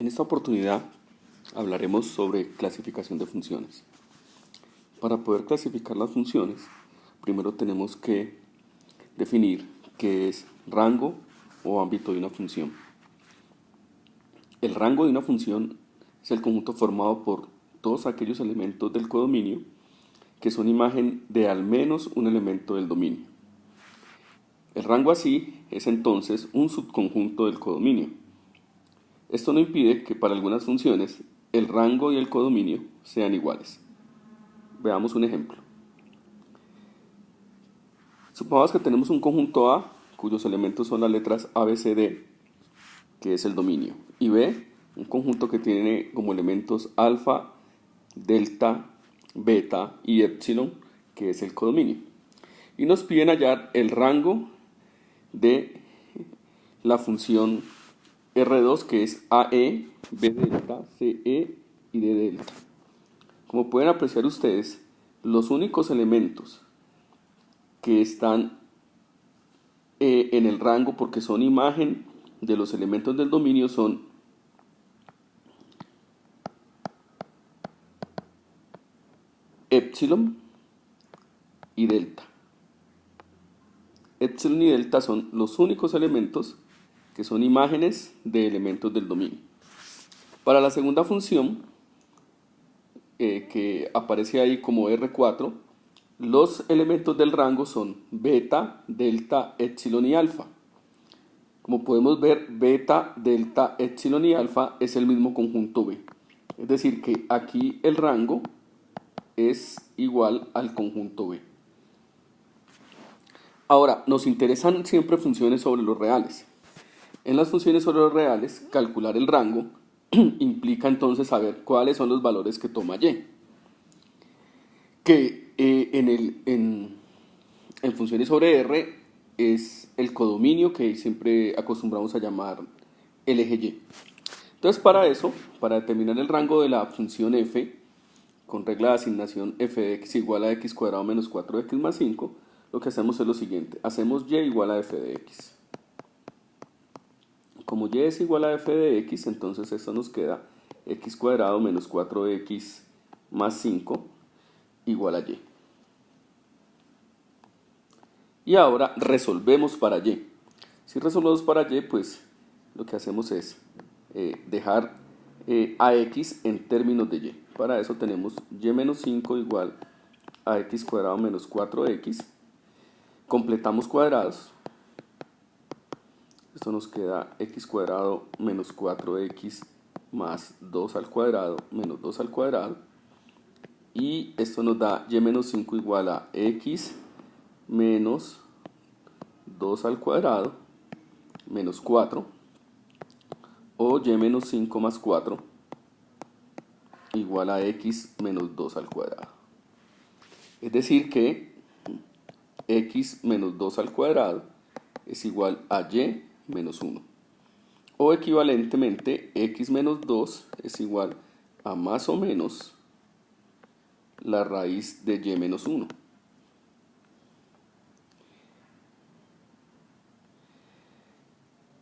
En esta oportunidad hablaremos sobre clasificación de funciones. Para poder clasificar las funciones, primero tenemos que definir qué es rango o ámbito de una función. El rango de una función es el conjunto formado por todos aquellos elementos del codominio que son imagen de al menos un elemento del dominio. El rango así es entonces un subconjunto del codominio. Esto no impide que para algunas funciones el rango y el codominio sean iguales. Veamos un ejemplo. Supongamos que tenemos un conjunto A cuyos elementos son las letras A, B, C, D, que es el dominio, y B, un conjunto que tiene como elementos alfa, delta, beta y epsilon, que es el codominio. Y nos piden hallar el rango de la función R2, que es AE, B delta, CE y D delta. Como pueden apreciar ustedes, los únicos elementos que están en el rango, porque son imagen de los elementos del dominio, son epsilon y delta. Epsilon y delta son los únicos elementos que son imágenes de elementos del dominio. Para la segunda función, que aparece ahí como R4, los elementos del rango son beta, delta, epsilon y alfa. Como podemos ver, beta, delta, epsilon y alfa es el mismo conjunto B. Es decir, que aquí el rango es igual al conjunto B. Ahora, nos interesan siempre funciones sobre los reales. En las funciones sobre los reales, calcular el rango implica entonces saber cuáles son los valores que toma Y. Que en funciones sobre R es el codominio que siempre acostumbramos a llamar el eje Y. Entonces, para eso, para determinar el rango de la función f, con regla de asignación f de x igual a x cuadrado menos 4x más 5, lo que hacemos es lo siguiente. Hacemos y igual a f de x. Como y es igual a f de x, entonces esto nos queda x cuadrado menos 4x más 5 igual a y. Y ahora resolvemos para y. Si resolvemos para y, pues lo que hacemos es dejar a x en términos de y. Para eso tenemos y menos 5 igual a x cuadrado menos 4x. Completamos cuadrados. Esto nos queda x cuadrado menos 4x más 2 al cuadrado menos 2 al cuadrado. Y esto nos da y menos 5 igual a x menos 2 al cuadrado menos 4. O y menos 5 más 4 igual a x menos 2 al cuadrado. Es decir que x menos 2 al cuadrado es igual a y menos 1. O equivalentemente, x menos 2 es igual a más o menos la raíz de y menos 1.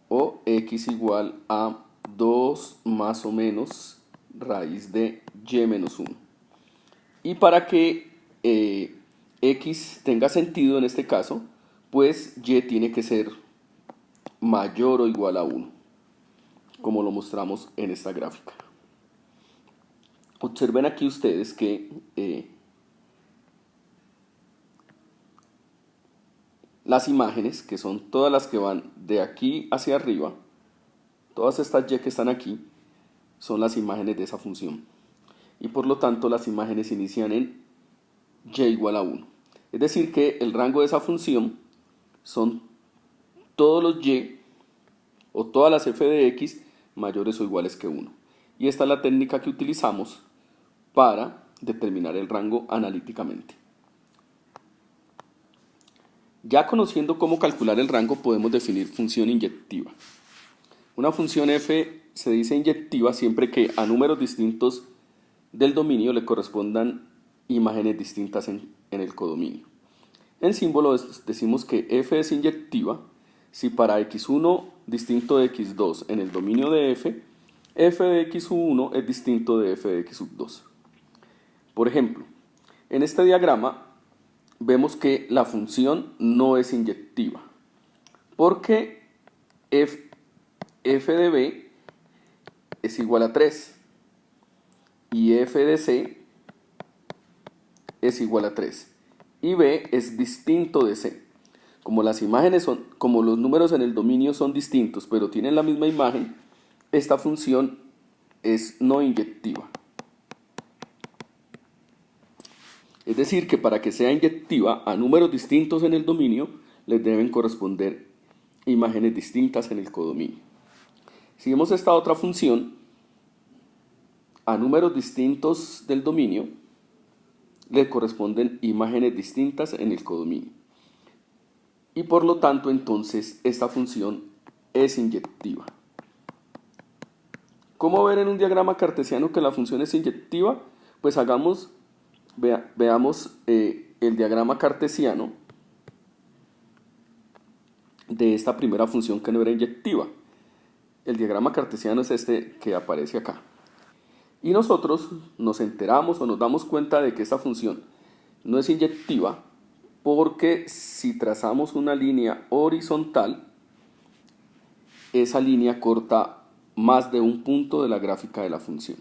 O x igual a 2 más o menos raíz de y menos 1. Y para que x tenga sentido en este caso, pues y tiene que ser mayor o igual a 1, como lo mostramos en esta gráfica. Observen aquí ustedes que las imágenes, que son todas las que van de aquí hacia arriba, todas estas y que están aquí, son las imágenes de esa función. Y por lo tanto las imágenes inician en y igual a 1. Es decir que el rango de esa función son todos los y o todas las f de x mayores o iguales que 1. Y esta es la técnica que utilizamos para determinar el rango analíticamente. Ya conociendo cómo calcular el rango, podemos definir función inyectiva. Una función f se dice inyectiva siempre que a números distintos del dominio le correspondan imágenes distintas en el codominio. En símbolo decimos que f es inyectiva si para x1 distinto de x2 en el dominio de f f de x sub 1 es distinto de f de x sub 2. Por ejemplo, en este diagrama vemos que la función no es inyectiva, porque f de b es igual a 3 y f de c es igual a 3 y b es distinto de c. Como las imágenes son, como los números en el dominio son distintos, pero tienen la misma imagen, esta función es no inyectiva. Es decir, que para que sea inyectiva a números distintos en el dominio, les deben corresponder imágenes distintas en el codominio. Si vemos esta otra función, a números distintos del dominio, le corresponden imágenes distintas en el codominio. Y por lo tanto, entonces, esta función es inyectiva. ¿Cómo ver en un diagrama cartesiano que la función es inyectiva? Pues veamos el diagrama cartesiano de esta primera función que no era inyectiva. El diagrama cartesiano es este que aparece acá. Y nosotros nos enteramos o nos damos cuenta de que esta función no es inyectiva porque si trazamos una línea horizontal, esa línea corta más de un punto de la gráfica de la función.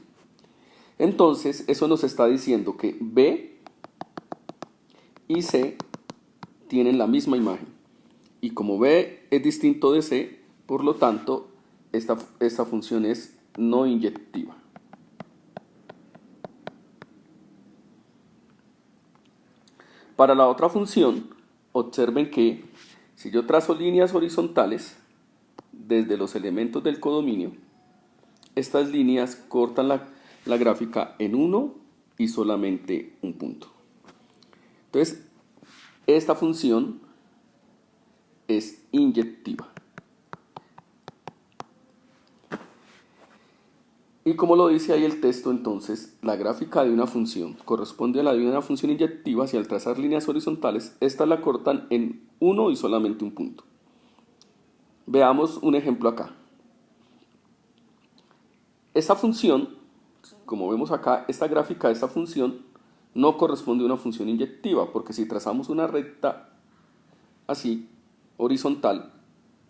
Entonces, eso nos está diciendo que B y C tienen la misma imagen. Y como B es distinto de C, por lo tanto, esta función es no inyectiva. Para la otra función, observen que si yo trazo líneas horizontales desde los elementos del codominio, estas líneas cortan la gráfica en uno y solamente un punto. Entonces, esta función es inyectiva. Y como lo dice ahí el texto, entonces, la gráfica de una función corresponde a la de una función inyectiva si al trazar líneas horizontales, estas la cortan en uno y solamente un punto. Veamos un ejemplo acá. Esta función, como vemos acá, esta gráfica de esta función no corresponde a una función inyectiva, porque si trazamos una recta así, horizontal,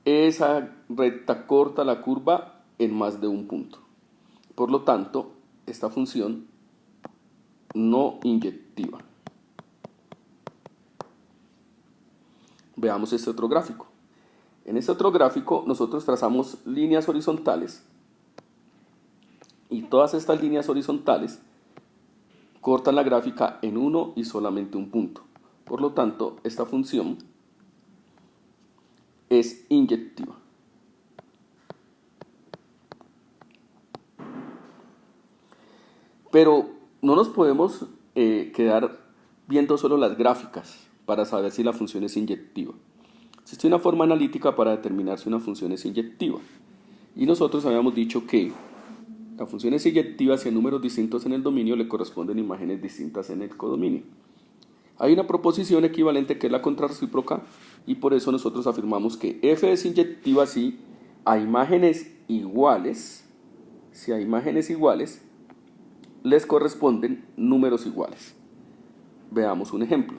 esa recta corta la curva en más de un punto. Por lo tanto, esta función no inyectiva. Veamos este otro gráfico. En este otro gráfico nosotros trazamos líneas horizontales y todas estas líneas horizontales cortan la gráfica en uno y solamente un punto. Por lo tanto, esta función es inyectiva. Pero no nos podemos quedar viendo solo las gráficas para saber si la función es inyectiva. Existe una forma analítica para determinar si una función es inyectiva. Y nosotros habíamos dicho que la función es inyectiva si a números distintos en el dominio le corresponden imágenes distintas en el codominio. Hay una proposición equivalente que es la contrarrecíproca y por eso nosotros afirmamos que f es inyectiva si a imágenes iguales, les corresponden números iguales. Veamos un ejemplo.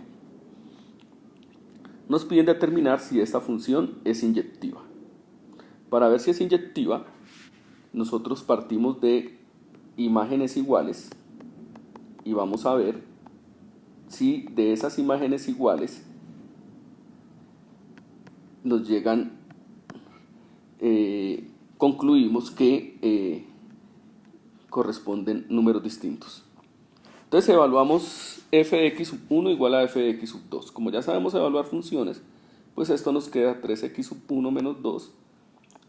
Nos piden determinar si esta función es inyectiva. Para ver si es inyectiva, nosotros partimos de imágenes iguales y vamos a ver si de esas imágenes iguales nos llegan, concluimos que corresponden números distintos. Entonces evaluamos f de x sub 1 igual a f de x sub 2. Como ya sabemos evaluar funciones, pues esto nos queda 3x sub 1 menos 2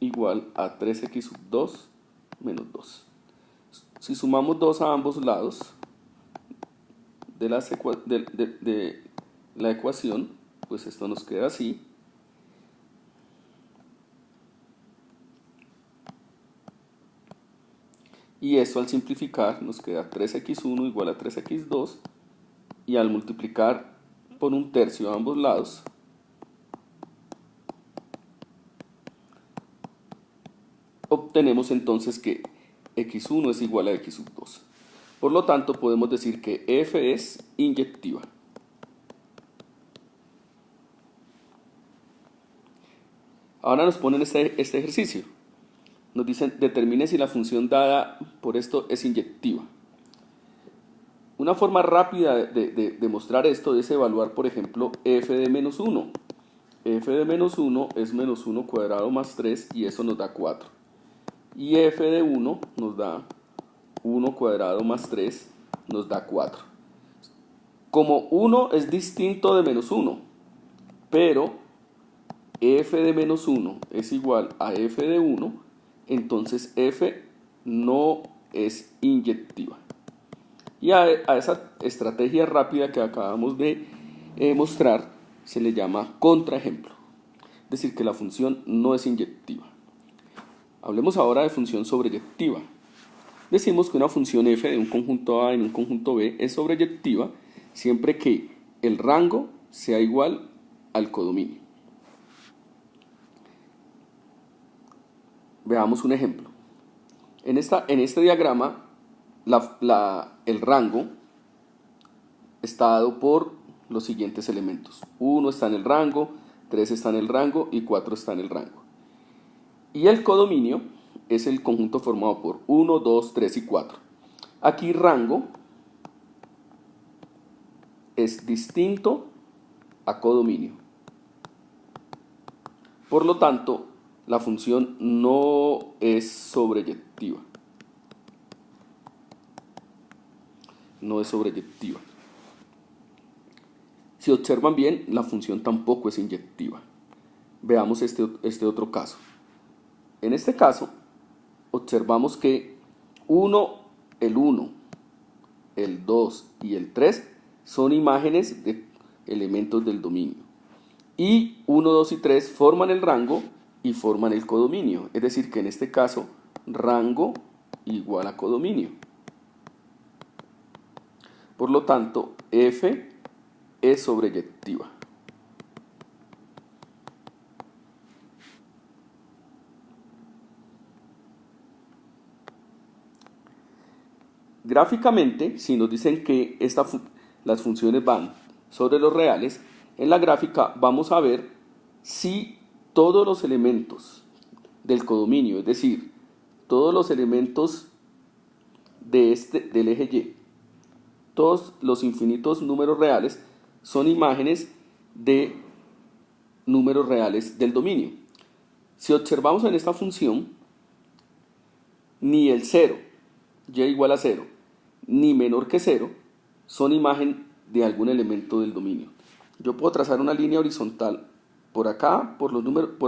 igual a 3x sub 2 menos 2. Si sumamos 2 a ambos lados de la ecuación, pues esto nos queda así. Y esto al simplificar nos queda 3x1 igual a 3x2 y al multiplicar por un tercio a ambos lados, obtenemos entonces que x1 es igual a x sub 2. Por lo tanto, podemos decir que f es inyectiva. Ahora nos ponen este ejercicio. Nos dicen, determine si la función dada por esto es inyectiva. Una forma rápida de demostrar esto es evaluar, por ejemplo, f de menos 1. F de menos 1 es menos 1 cuadrado más 3 y eso nos da 4. Y f de 1 nos da 1 cuadrado más 3 nos da 4. Como 1 es distinto de menos 1, pero f de menos 1 es igual a f de 1, entonces f no es inyectiva. Y a esa estrategia rápida que acabamos de mostrar se le llama contraejemplo. Es decir, que la función no es inyectiva. Hablemos ahora de función sobreyectiva. Decimos que una función f de un conjunto A en un conjunto B es sobreyectiva siempre que el rango sea igual al codominio. Veamos un ejemplo. En este diagrama, el rango está dado por los siguientes elementos. 1 está en el rango, 3 está en el rango y 4 está en el rango. Y el codominio es el conjunto formado por 1, 2, 3 y 4. Aquí rango es distinto a codominio. Por lo tanto, la función no es sobreyectiva. No es sobreyectiva. Si observan bien, la función tampoco es inyectiva. Veamos este otro caso. En este caso, observamos que el 1, el 2 y el 3 son imágenes de elementos del dominio. Y 1, 2 y 3 forman el rango y forman el codominio. Es decir, que en este caso, rango igual a codominio. Por lo tanto, f es sobreyectiva. Gráficamente, si nos dicen que las funciones van sobre los reales, en la gráfica vamos a ver si todos los elementos del codominio, es decir, todos los elementos del eje Y, todos los infinitos números reales son imágenes de números reales del dominio. Si observamos en esta función, ni el 0, y igual a 0, ni menor que 0, son imagen de algún elemento del dominio. Yo puedo trazar una línea horizontal por acá, por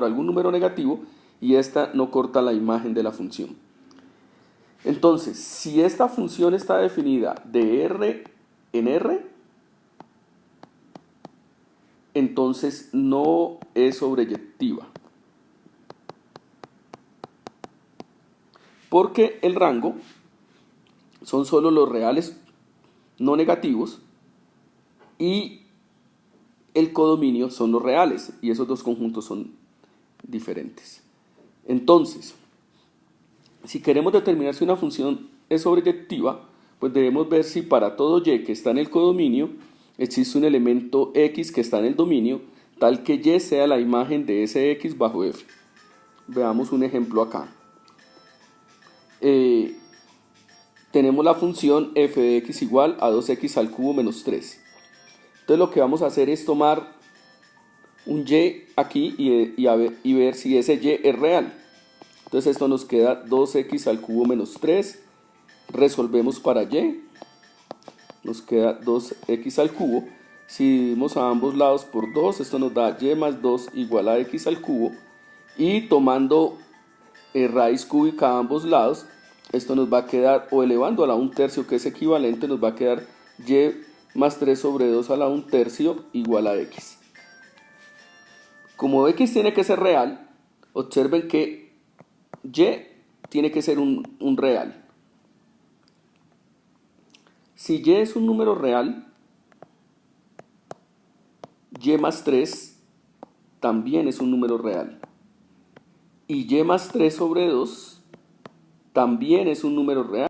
algún número negativo, y esta no corta la imagen de la función. Entonces, si esta función está definida de R en R, entonces no es sobreyectiva. Porque el rango son solo los reales no negativos y el codominio son los reales, y esos dos conjuntos son diferentes. Entonces, si queremos determinar si una función es sobreyectiva, pues debemos ver si para todo y que está en el codominio existe un elemento x que está en el dominio, tal que y sea la imagen de ese x bajo f. Veamos un ejemplo acá. Tenemos la función f de x igual a 2x al cubo menos 3. Entonces lo que vamos a hacer es tomar un y aquí y ver si ese y es real. Entonces esto nos queda 2x al cubo menos 3. Resolvemos para y. Nos queda 2x al cubo. Si dividimos a ambos lados por 2, esto nos da y más 2 igual a x al cubo. Y tomando raíz cúbica a ambos lados, esto nos va a quedar, o elevando a la 1/3, que es equivalente, nos va a quedar y más 3 sobre 2 a la 1/3 igual a x. Como x tiene que ser real, observen que y tiene que ser un real. Si y es un número real, y más 3 también es un número real. Y y más 3 sobre 2 también es un número real.